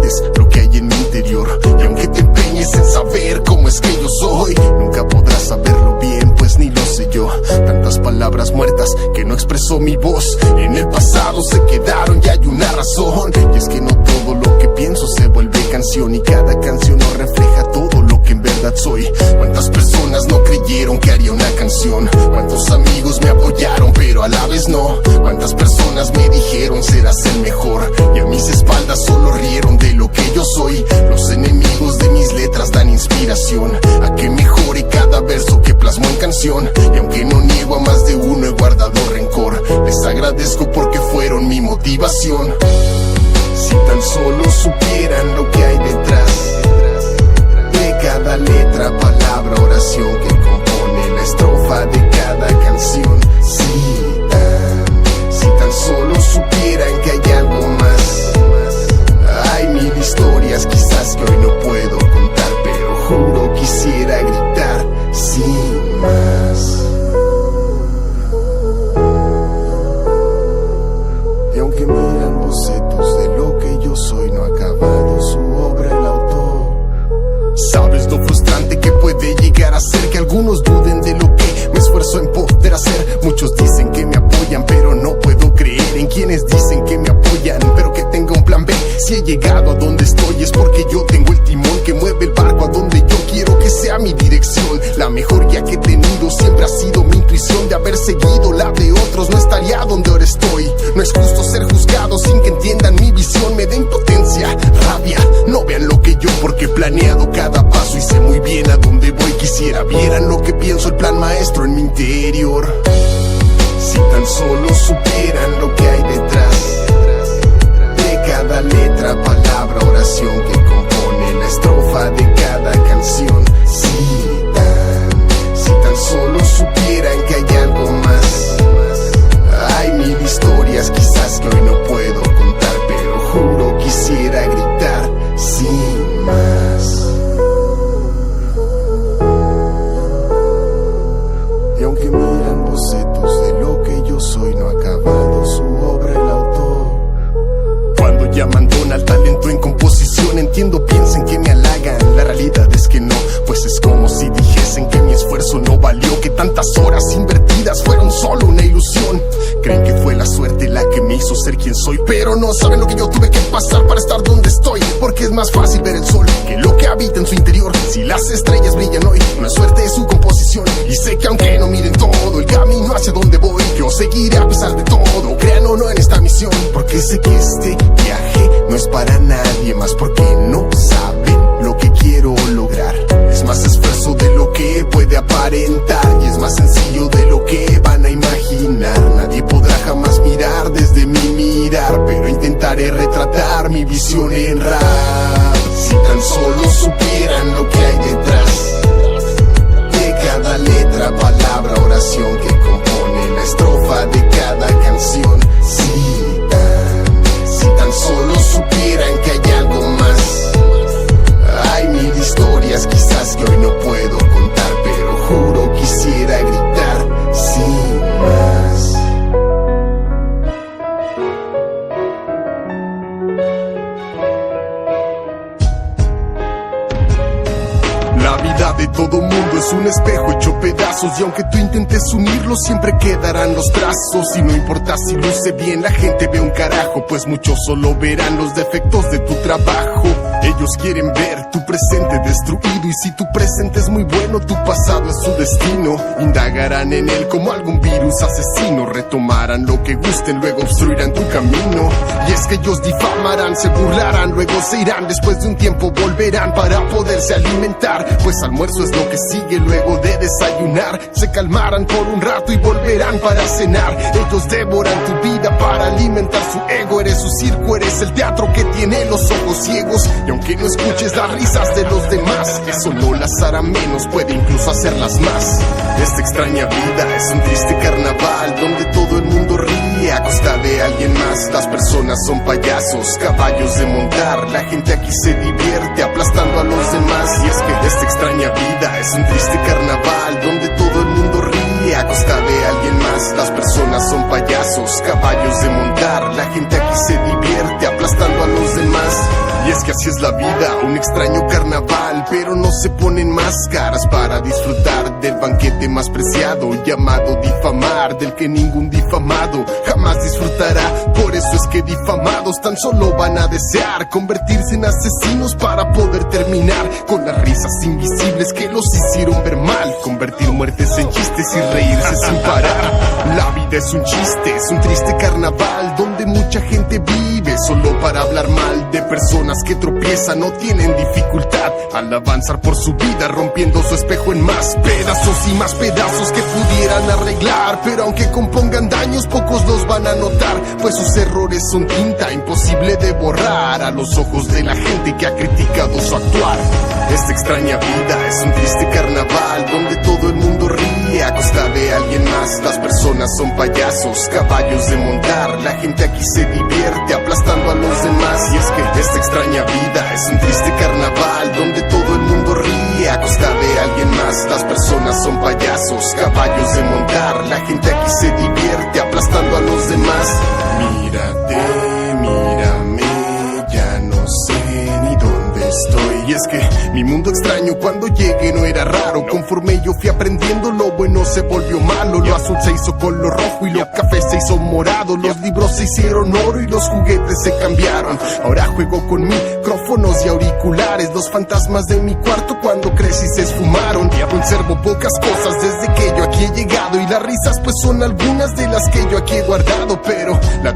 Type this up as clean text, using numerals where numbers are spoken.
sabes lo que hay en mi interior. Y aunque te empeñes en saber cómo es que yo soy, nunca podrás saberlo bien, pues ni lo sé yo. Tantas palabras muertas que no expresó mi voz, en el pasado se quedaron y hay una razón. Y es que no todo lo que pienso se vuelve canción, y cada canción no refleja todo lo que en verdad soy. Cuántas personas no creyeron que haría una canción, cuántos amigos me apoyaron pero a la vez no. Cuántas personas me dijeron serás el mejor, y a mis espaldas solo rieron de lo que yo soy. Los enemigos de mis letras dan inspiración a que mejore cada verso que plasmo en canción. Y aunque no niego a más de uno, he guardado rencor. Les agradezco porque fueron mi motivación. Si tan solo supieran lo que hay detrás de cada letra, palabra, oración que compone la estrofa de cada canción. Si tan solo supieran que hay algo más. Hay mil historias quizás que hoy no puedo contar, pero juro quisiera gritar sin más. Y aunque miran bocetos de lo que yo soy, no ha acabado su obra el autor. ¿Sabes lo frustrante que puede llegar a ser que algunos duden de lo que me esfuerzo en poder hacer? Muchos dicen que me apoyan, pero no puedo creer en quienes dicen que me apoyan, pero que tenga un plan B. Si he llegado a donde estoy es porque yo tengo el timón que mueve el barco a donde yo quiero que sea mi dirección. La mejor guía que he tenido siempre ha sido mi intuición. De haber seguido la de otros no estaría donde ahora estoy. No es justo ser juzgado sin que entiendan mi visión. Me da impotencia, rabia, no vean lo que yo, porque he planeado cada paso y sé muy bien a dónde voy. Quisiera vieran lo que pienso, el plan maestro en mi interior. Si tan solo supieran lo que hay detrás de cada letra, palabra, oración que compone la estrofa de cada canción. Si tan solo supieran que hay algo más. Hay mil historias quizás que hoy no puedo contar, pero juro quisiera gritar sin más. Y aunque miran bocetos de lo que yo soy, no ha acabado su obra el autor. Cuando ya abandona el talento en composición, entiendo, piensen que me halagan. La realidad es que no, pues es como si dijesen que mi esfuerzo no valió, que tantas horas invertidas fueron solo una ilusión. Creen que fue la suerte la que me hizo ser quien soy, pero no saben lo que yo tuve que pasar para estar donde estoy. Porque es más fácil ver el sol que lo que habita en su interior. Si las estrellas brillan hoy, una suerte es su composición. Y sé que aunque no miren todo el camino hacia donde voy, yo seguiré a pesar de todo, crean o no en esta misión. Porque sé que este viaje no es para nadie más, porque no saben lo que quiero lograr. Es más esfuerzo de lo que puede aparentar, y es más sencillo de lo que van a imaginar. Nadie podrá jamás mirar desde mi mirar, pero intentaré retratar mi visión en rap. Si tan solo supieran lo que hay detrás de cada letra, palabra, oración que compone la estrofa de cada canción. Si tan solo supieran que hay algo más. Hay mil historias quizás que hoy no puedo contar, pero juro quisiera gritar sin más. La vida de todo mundo es un espejo hecho pedazos, y aunque tú intentes unirlos siempre quedarán los trazos. Y no importa si luce bien, la gente ve un carajo, pues muchos solo verán los defectos de tu trabajo. Ellos quieren ver tu presente destruido, y si tu presente es muy bueno, tu pasado es su destino. Indagarán en él como algún virus asesino, retomarán lo que gusten, luego obstruirán tu camino. Y es que ellos difamarán, se burlarán, luego se irán. Después de un tiempo volverán para poderse alimentar, pues almuerzo es lo que sigue luego de desayunar. Se calmarán por un rato y volverán para cenar. Ellos devoran tu vida para alimentar su ego. Eres su circo, eres el teatro que tiene los ojos ciegos. Y aunque no escuches las risas de los demás, eso no las hará menos, puede incluso hacerlas más. Esta extraña vida es un triste carnaval donde todo el mundo ríe a costa de alguien más. Las personas son payasos, caballos de montar. La gente aquí se divierte aplastando a los demás. Y es que esta extraña vida es un triste carnaval donde todo el mundo ríe a costa de alguien más. Las personas son payasos, caballos de montar. La gente aquí se divierte aplastando a los demás. Y Y es que así es la vida, un extraño carnaval, pero no se ponen máscaras para disfrutar del banquete más preciado, llamado difamar, del que ningún difamado jamás disfrutará. Por eso es que difamados tan solo van a desear convertirse en asesinos para poder terminar con las risas invisibles que los hicieron ver mal, convertir muertes en chistes y reírse sin parar. La vida es un chiste, es un triste carnaval donde mucha gente vive solo para hablar mal de personas que tropiezan o tienen dificultad al avanzar por su vida, rompiendo su espejo en más pedazos y más pedazos que pudieran arreglar. Pero aunque compongan daños, pocos los van a notar, pues sus errores son tinta imposible de borrar a los ojos de la gente que ha criticado su actuar. Esta extraña vida es un triste carnaval donde todo el mundo ríe a costa de alguien más. Las personas son payasos, caballos de montar. La gente aquí se divierte aplastando a los demás. Y es que esta extraña vida es un triste carnaval donde todo el mundo ríe a costa de alguien más. Las personas son payasos, caballos de montar. La gente aquí se divierte aplastando a los demás. Mírate, mírame, ya no sé ni dónde estoy. Y es que mi mundo extraño cuando llegué no era raro. Conforme yo fui aprendiendo, lo bueno se volvió malo. Lo azul se hizo color rojo y lo café se hizo morado. Los libros se hicieron oro y los juguetes se cambiaron. Ahora juego con micrófonos y auriculares. Los fantasmas de mi cuarto cuando crecí se esfumaron. Conservo pocas cosas desde que yo aquí he llegado, y las risas pues son algunas de las que yo aquí he guardado. Pero la